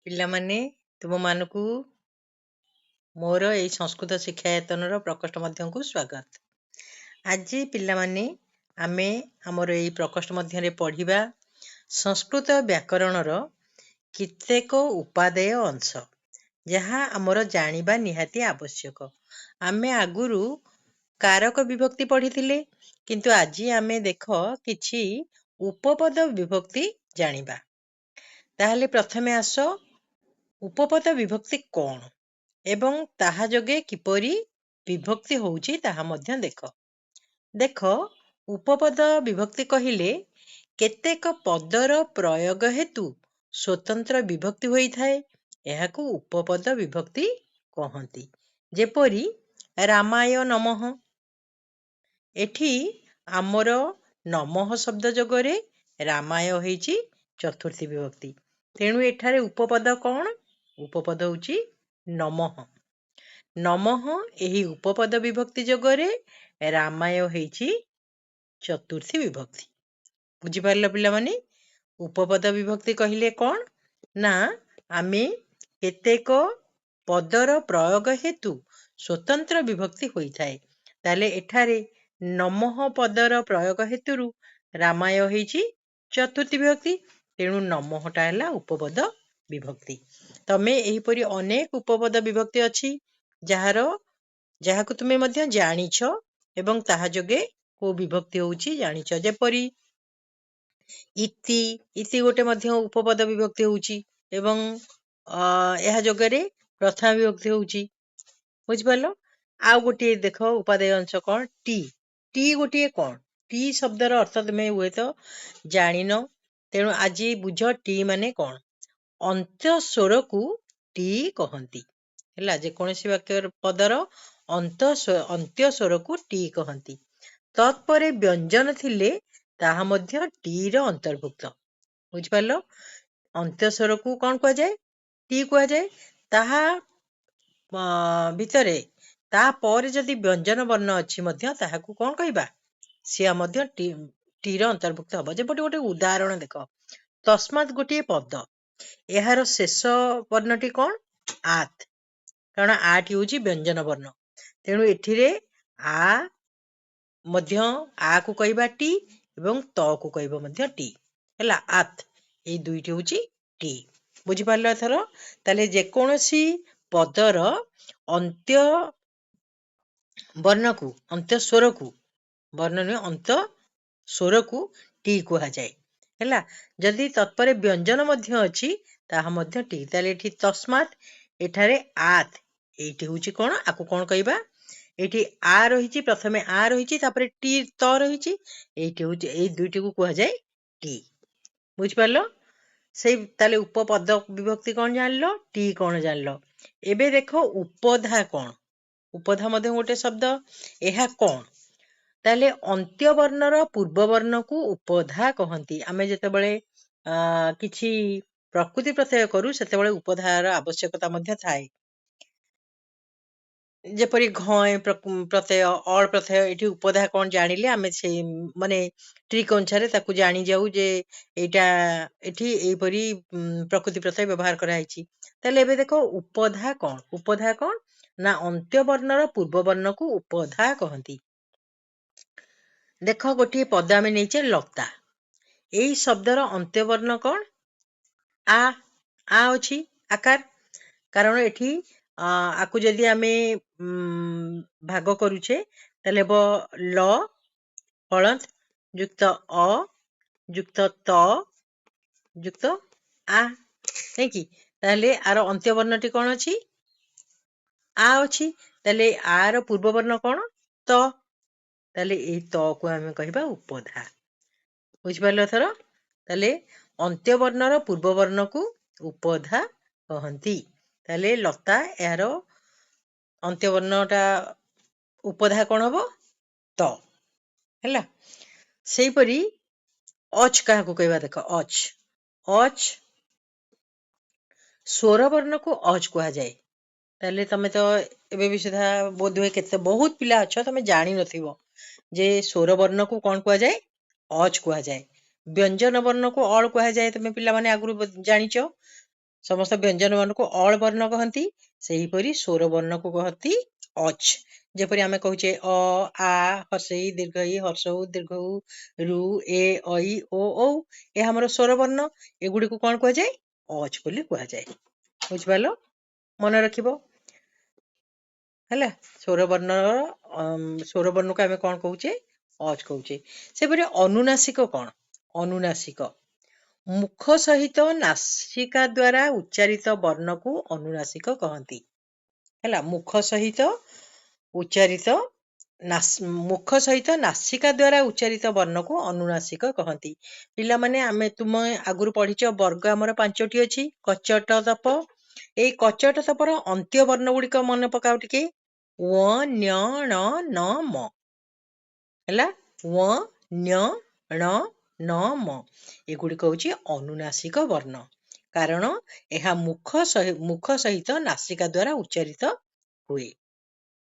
ପିଲାମାନେ ତୁମମାନଙ୍କୁ ମୋର ଏଇ ସଂସ୍କୃତ ଶିକ୍ଷାୟତନର ପ୍ରକୋଷ୍ଠ ମଧ୍ୟକୁ ସ୍ୱାଗତ। ଆଜି ପିଲାମାନେ ଆମେ ଆମର ଏଇ ପ୍ରକୋଷ୍ଠ ମଧ୍ୟରେ ପଢ଼ିବା ସଂସ୍କୃତ ବ୍ୟାକରଣର କେତେକ ଉପାଦେୟ ଅଂଶ, ଯାହା ଆମର ଜାଣିବା ନିହାତି ଆବଶ୍ୟକ। ଆମେ ଆଗରୁ କାରକ ବିଭକ୍ତି ପଢ଼ିଥିଲେ, କିନ୍ତୁ ଆଜି ଆମେ ଦେଖ କିଛି ଉପପଦ ବିଭକ୍ତି ଜାଣିବା। ତାହେଲେ ପ୍ରଥମେ ଆସ ଉପପଦ ବିଭକ୍ତି କ'ଣ ଏବଂ ତାହା ଯୋଗେ କିପରି ବିଭକ୍ତି ହେଉଛି ତାହା ମଧ୍ୟ ଦେଖ। ଦେଖ, ଉପପଦ ବିଭକ୍ତି କହିଲେ କେତେକ ପଦର ପ୍ରୟୋଗ ହେତୁ ସ୍ୱତନ୍ତ୍ର ବିଭକ୍ତି ହୋଇଥାଏ, ଏହାକୁ ଉପପଦ ବିଭକ୍ତି କହନ୍ତି। ଯେପରି ରାମାୟ ନମଃ, ଏଠି ଆମର ନମଃ ଶବ୍ଦ ଯୋଗରେ ରାମାୟ ହେଇଛି ଚତୁର୍ଥୀ ବିଭକ୍ତି, ତେଣୁ ଏଠାରେ ଉପପଦ କ'ଣ? ଉପପଦ ହେଉଛି ନମଃ। ନମଃ ଏହି ଉପପଦ ବିଭକ୍ତି ଯୋଗରେ ରାମାୟ ହେଇଛି ଚତୁର୍ଥୀ ବିଭକ୍ତି। ବୁଝିପାରିଲ ପିଲାମାନେ? ଉପପଦ ବିଭକ୍ତି କହିଲେ କ'ଣ? ନା, ଆମେ କେତେକ ପଦର ପ୍ରୟୋଗ ହେତୁ ସ୍ୱତନ୍ତ୍ର ବିଭକ୍ତି ହୋଇଥାଏ। ତାହେଲେ ଏଠାରେ ନମଃ ପଦର ପ୍ରୟୋଗ ହେତୁରୁ ରାମାୟ ହେଇଛି ଚତୁର୍ଥୀ ବିଭକ୍ତି, ତେଣୁ ନମଃଟା ହେଲା ଉପପଦ ବିଭକ୍ତି। ତମେ ଏହିପରି ଅନେକ ଉପପଦ ବିଭକ୍ତି ଅଛି ଯାହାକୁ ତୁମେ ମଧ୍ୟ ଜାଣିଛ ଏବଂ ତାହା ଯୋଗେ କୋଉ ବିଭକ୍ତି ହେଉଛି ଜାଣିଛ। ଯେପରି ଇତି, ଇତି ଗୋଟେ ମଧ୍ୟ ଉପପଦ ବିଭକ୍ତି ହେଉଛି ଏବଂ ଏହା ଯୋଗରେ ପ୍ରଥମା ବିଭକ୍ତି ହେଉଛି। ବୁଝିପାରିଲ? ଆଉ ଗୋଟିଏ ଦେଖ ଉପାଦେୟ ଅଂଶ କ'ଣ? ଟି। ଟି ଗୋଟିଏ କ'ଣ? ଟି ଶବ୍ଦର ଅର୍ଥ ତୁମେ ହୁଏତ ଜାଣିନ, ତେଣୁ ଆଜି ବୁଝ ଟି ମାନେ କ'ଣ। ଅନ୍ତ୍ୟସ୍ୱରକୁ ଟି କହନ୍ତି। ହେଲା, ଯେକୌଣସି ବାକ୍ୟ ପଦର ଅନ୍ତ୍ୟସ୍ୱରକୁ ଟି କହନ୍ତି। ତତ୍ପରେ ବ୍ୟଞ୍ଜନ ଥିଲେ ତାହା ମଧ୍ୟ ଟିର ଅନ୍ତର୍ଭୁକ୍ତ। ବୁଝିପାରିଲ? ଅନ୍ତ୍ୟସ୍ୱରକୁ କ'ଣ କୁହାଯାଏ? ଟି କୁହାଯାଏ। ତାହା ଭିତରେ ତାପରେ ଯଦି ବ୍ୟଞ୍ଜନ ବର୍ଣ୍ଣ ଅଛି ମଧ୍ୟ ତାହାକୁ କ'ଣ କହିବା? ସିଏ ମଧ୍ୟ ଟିର ଅନ୍ତର୍ଭୁକ୍ତ ହବ। ଯେପରି ଗୋଟେ ଉଦାହରଣ ଦେଖ, ତସ୍ମାତ୍ ଗୋଟିଏ ପଦ, ଏହାର ଶେଷ ବର୍ଣ୍ଣଟି କ'ଣ? ଆତ୍, କାରଣ ଆଟି ହେଉଛି ବ୍ୟଞ୍ଜନ ବର୍ଣ୍ଣ, ତେଣୁ ଏଠିରେ ଆ ମଧ୍ୟ ଆକୁ କହିବା ଟି ଏବଂ ତକୁ କହିବ ମଧ୍ୟ ଟି। ହେଲା, ଆତ୍, ଏଇ ଦୁଇଟି ହେଉଛି ଟି। ବୁଝିପାରିଲ ଏଥର? ତାହେଲେ ଯେକୌଣସି ପଦର ଅନ୍ତ୍ୟ ବର୍ଣ୍ଣକୁ, ଅନ୍ତ୍ୟ ସ୍ୱରକୁ, ବର୍ଣ୍ଣ ନୁହେଁ, ଅନ୍ତ୍ୟ ସ୍ୱରକୁ ଟି କୁହାଯାଏ। ହେଲା, ଯଦି ତତ୍ପରେ ବ୍ୟଞ୍ଜନ ମଧ୍ୟ ଅଛି ତାହା ମଧ୍ୟ ଟି। ତାହେଲେ ଏଠି ତସ୍ମାତ୍, ଏଠାରେ ଆତ୍, ଏଇଟି ହେଉଛି କ'ଣ? ଆକୁ କ'ଣ କହିବା? ଏଇଠି ଆ ରହିଛି, ପ୍ରଥମେ ଆ ରହିଛି, ତାପରେ ଟି ତ ରହିଛି, ଏଇଟି ହେଉଛି, ଏଇ ଦୁଇଟିକୁ କୁହାଯାଏ ଟି। ବୁଝିପାରିଲ? ତାହେଲେ ଉପପଦ ବିଭକ୍ତି କ'ଣ ଜାଣିଲ, ଟି କ'ଣ ଜାଣିଲ। ଏବେ ଦେଖ ଉପଧା କ'ଣ। ଉପଧା ମଧ୍ୟ ଗୋଟେ ଶବ୍ଦ। ଏହା କ'ଣ? ତାହେଲେ ଅନ୍ତ୍ୟବର୍ଣ୍ଣର ପୂର୍ବ ବର୍ଣ୍ଣକୁ ଉପଧା କହନ୍ତି। ଆମେ ଯେତେବେଳେ କିଛି ପ୍ରକୃତି ପ୍ରତ୍ୟୟ କରୁ ସେତେବେଳେ ଉପଧାର ଆବଶ୍ୟକତା ମଧ୍ୟ ଥାଏ। ଯେପରି ଘ ପ୍ରତ୍ୟୟ, ଅଳ ପ୍ରତ୍ୟୟ, ଏଠି ଉପଧା କ'ଣ ଜାଣିଲେ ଆମେ ସେଇ ମାନେ ଟ୍ରିକ୍ ଅନୁସାରେ ତାକୁ ଜାଣି ଯାଉ ଯେ ଏଇଟା ଏଠି ଏଇପରି ପ୍ରକୃତି ପ୍ରତ୍ୟୟ ବ୍ୟବହାର କରାଯାଇଛି। ତାହେଲେ ଏବେ ଦେଖ ଉପଧା କ'ଣ। ଉପଧା କ'ଣ? ନା, ଅନ୍ତ୍ୟବର୍ଣ୍ଣର ପୂର୍ବ ବର୍ଣ୍ଣକୁ ଉପଧା କହନ୍ତି। ଦେଖ, ଗୋଟିଏ ପଦ ଆମେ ନେଇଛେ ଲତା। ଏଇ ଶବ୍ଦର ଅନ୍ତ୍ୟବର୍ଣ୍ଣ କ'ଣ? ଆ। ଆ ଅଛି ଆକାର, କାରଣ ଏଠି ଆକୁ ଯଦି ଆମେ ଭାଗ କରୁଛେ ତାହେଲେ ହେବ ଲ ହଳନ୍ତ ଯୁକ୍ତ ଅ ଯୁକ୍ତ ତ ଯୁକ୍ତ ଆ, ନାଇଁ କି? ତାହେଲେ ଆର ଅନ୍ତ୍ୟବର୍ଣ୍ଣଟି କ'ଣ ଅଛି? ଆ ଅଛି। ତାହେଲେ ଆର ପୂର୍ବ ବର୍ଣ୍ଣ କ'ଣ? ତ। ତାହେଲେ ଏଇ ତକୁ ଆମେ କହିବା ଉପଧା। ବୁଝିପାରିଲ ଏଥର? ତାହେଲେ ଅନ୍ତ୍ୟବର୍ଣ୍ଣର ପୂର୍ବ ବର୍ଣ୍ଣକୁ ଉପଧା କହନ୍ତି। ତାହେଲେ ଲତା, ଏହାର ଅନ୍ତ୍ୟବର୍ଣ୍ଣଟା ଉପଧା କ'ଣ ହବ? ତ। ହେଲା, ସେଇପରି ଅଚ୍ କାହାକୁ କହିବା? ଦେଖ, ଅଚ୍। ଅଚ୍ ସ୍ୱର ବର୍ଣ୍ଣକୁ ଅଚ୍ କୁହାଯାଏ। ତାହେଲେ ତମେ ତ ଏବେ ବି ସୁଦ୍ଧା ବୋଧହୁଏ ବହୁତ ପିଲା ଅଛ, ତମେ ଜାଣିନଥିବ ଯେ ସ୍ୱର ବର୍ଣ୍ଣକୁ କ'ଣ କୁହାଯାଏ? ଅଚ୍ କୁହାଯାଏ। ବ୍ୟଞ୍ଜନ ବର୍ଣ୍ଣକୁ ଅଳ କୁହାଯାଏ, ତମେ ପିଲାମାନେ ଆଗରୁ ଜାଣିଛ। समस्त व्यंजन वर्ण को अल वर्ण कहती सेहीपरि स्वर वर्ण को कहती अच। जेपरि आमे कहूचे अ आ हसई दीर्घई हर्षौ दीर्घौ रु ए ऐ ओ औ ए हमर स्वर वर्ण एगुडी को कोन कहै जाय अच बोली कहै जाय। बुझिपालो मन रखिबो हैला स्वर वर्ण को आमे कोन कहूचे अच कहूचे। सेपरि अनुनासिक कोन अनुनासिक मुख सहित नासिका द्वारा उच्चारित वर्ण को अनुनासिक कहती हैला मुख सहित उच्चारित मुख सहित नासिका द्वारा उच्चारित वर्ण को अनुनासिक कहती। पिला माने आमे तुम आगुरु पढ़िच वर्ग हमर 5टी अछि कचट तप ए कचट तपर अंत्य वर्ण गुड़िक मन पकाउ टिके व न्य ण न म हैला व न्य ण न म एगुड़िक होची अनुनासिक वर्ण कारण यह मुख सहित नासिका द्वारा उच्चारित हुए।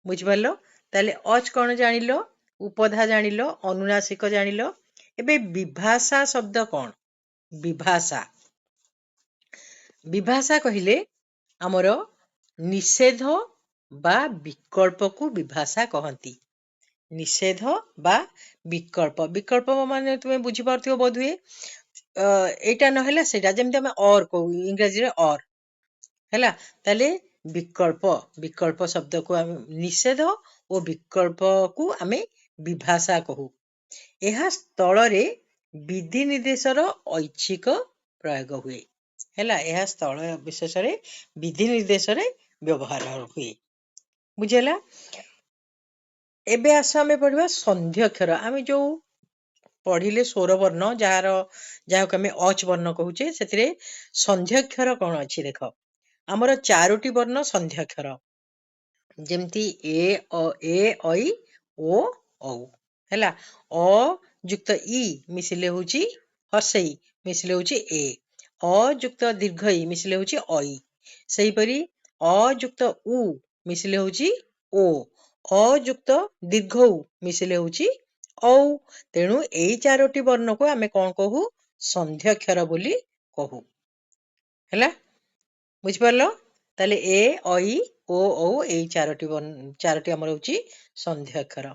बुझिपारलो ताले अच कौन जानिलो उपधा जानिलो अनुनासिक जानिलो। एबे विभाषा शब्द कौन विभाषा विभाषा कहिले आमर निषेध बा विकल्प को विभाषा कहती। निषेध बा विकल्प विकल्प माने तुमे बुझी पारथियो बोधुए एटा नहेला सेटा जेमति आमे और कहू इंग्रजी रे और हैला ताले विकल्प विकल्प शब्द को आमे निषेध और विकल्प को आमे विभाषा कहू। एहा स्थल रे विधि निर्देशर ऐच्छिक प्रयोग हुए हैला एहा स्थल विशेष रे विधि निर्देश रे व्यवहार हुए। बुझेला एबे आस आमे पढ़िबा संध्यक्षर आमे जो पढ़िले स्वर वर्ण जाहाको आमे अच वर्ण कहूचे सेतिरे संध्यक्षर कोन अछि देख हमर 4टी वर्ण संध्याक्षर जेमती ए ऐ ओ औ हैला अ युक्त इ मिसिले होची हर्षई मिसिले होची ए अ युक्त दीर्घई मिसिले होची ऐ सही परी अ युक्त उ मिसिले होची ओ अ युक्त दीर्घ मिसिले होची औ तेणु एई 4टी वर्ण को आमे कोन कहू संध्याक्षर बोली कहू हैला बुझ पारलो ताले ए ऐ ओ औ एई 4टी हमर होची संध्याक्षर।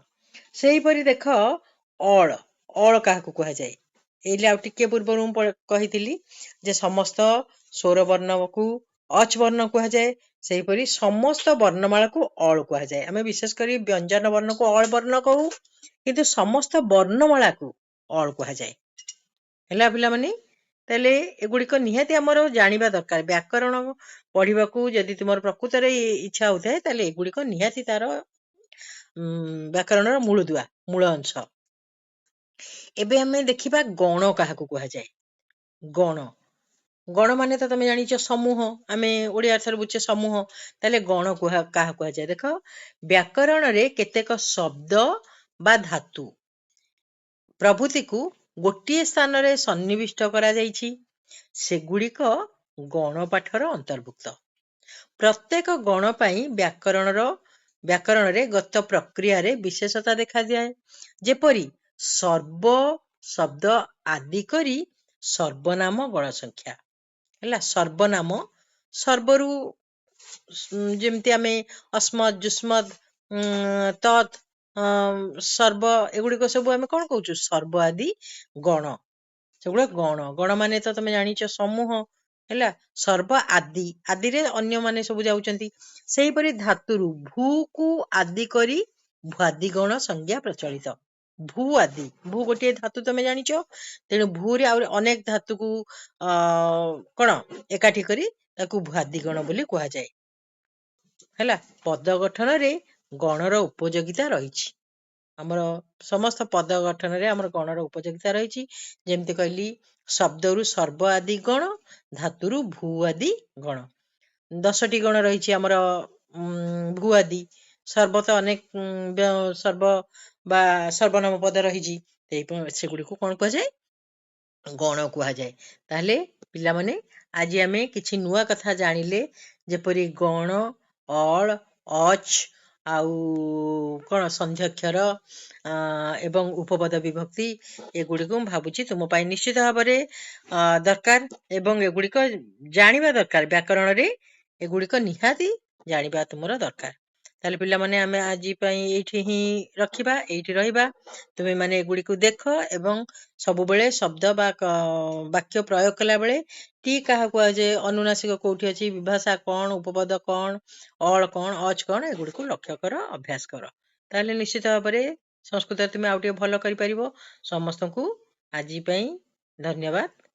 सेही परी देख अल काहाकू कहा जाय एले आ टिके पूर्व कहिथिली जे समस्त स्वर वर्ण को अच वर्ण कहा जाए सेही परी समस्त वर्णमाला को अल कहा जाए। आमे विशेष करी व्यंजन वर्ण को अल वर्ण कहू किंतु समस्त वर्णमाला को अल कहा जाए हैला पिला माने ताले एगुड़िक निहाती हमर जानिबा दरकार व्याकरण पढ़िबाकू यदि तुमर प्रकृत रे इच्छा होताय ताले एगुड़िक निहाती तार व्याकरणर मूलदुआ मूल अंश। एबे हमें देखिबा गण काहाकू कहा जाए गण गण माने तो तमे जानिछ समूह आमे ओडिया अर्थर बुझे समूह ताले गण काहा कहा जाए देख व्याकरण रे केतेक शब्द बा धातु प्रभृति को गोटिए स्थान रे सन्निविष्ट करा जाइछि सेगुड़िक गण पाठर अंतर्भुक्त। प्रत्येक गण पई व्याकरण रे गत प्रक्रिया रे विशेषता देखा जाए जेपरी सर्व शब्द आदि करी सर्वनाम गण संख्या हैला सर्वनाम सर्वरु जेमति आमे अस्मद जुस्मद तत् सर्व एगुड़िक सब आमे कोन कहूछु सर्व आदि गण सेगुड़ा गण माने तो तमे जानिछ समूह हैला सर्व आदि आदि रे अन्य माने सब जाउचंती सेही परी धातुरु भू को आदि करी भ्वादि गण संज्ञा प्रचलित भू आदि भू गोटे धातु तमे जानिछ तेणु भू रे और अनेक धातु को कोन एकाठी करी ताकू भ्वादि गण बोली कहा जाए हैला पद गठन रे गणर उपयोगिता रहिछि हमर समस्त पद गठन रे हमर गणर उपयोगिता रहिछि जेमति कहली शब्दरु सर्व आदि गण धातुरु भू आदि गण 10टी गण रहिछि हमर भू आदि सर्व तो अनेक सर्व बा सर्वनाम पद रहिछि सेगुड़ी को कोन कहा जाए गण कहा जाए। ताहले पिला माने आज आमे किछि नुआ कथा जानिले जेपरी गण अल अच ଆଉ କ'ଣ ସନ୍ଧ୍ୟାକ୍ଷର ଏବଂ ଉପପଦ ବିଭକ୍ତି ଏଗୁଡ଼ିକୁ ମୁଁ ଭାବୁଛି ତୁମ ପାଇଁ ନିଶ୍ଚିତ ଭାବରେ ଦରକାର ଏବଂ ଏଗୁଡ଼ିକ ଜାଣିବା ଦରକାର। ବ୍ୟାକରଣରେ ଏଗୁଡ଼ିକ ନିହାତି ଜାଣିବା ତୁମର ଦରକାର। ତାହେଲେ ପିଲାମାନେ ଆମେ ଆଜି ପାଇଁ ଏଇଠି ହିଁ ରଖିବା, ଏଇଠି ରହିବା। ତୁମେମାନେ ଏଗୁଡ଼ିକୁ ଦେଖ ଏବଂ ସବୁବେଳେ ଶବ୍ଦ ବା ବାକ୍ୟ ପ୍ରୟୋଗ କଲାବେଳେ ଟି କାହାକୁ କୁହାଯାଏ, ଅନୁନାସିକ କୋଉଠି ଅଛି, ବିଭାଷା କ'ଣ, ଉପପଦ କ'ଣ, ଅଳ କ'ଣ, ଅଚ କ'ଣ, ଏଗୁଡ଼ିକୁ ଲକ୍ଷ୍ୟ କର, ଅଭ୍ୟାସ କର। ତାହେଲେ ନିଶ୍ଚିତ ଭାବରେ ସଂସ୍କୃତରେ ତୁମେ ଆଉ ଟିକେ ଭଲ କରିପାରିବ। ସମସ୍ତଙ୍କୁ ଆଜି ପାଇଁ ଧନ୍ୟବାଦ।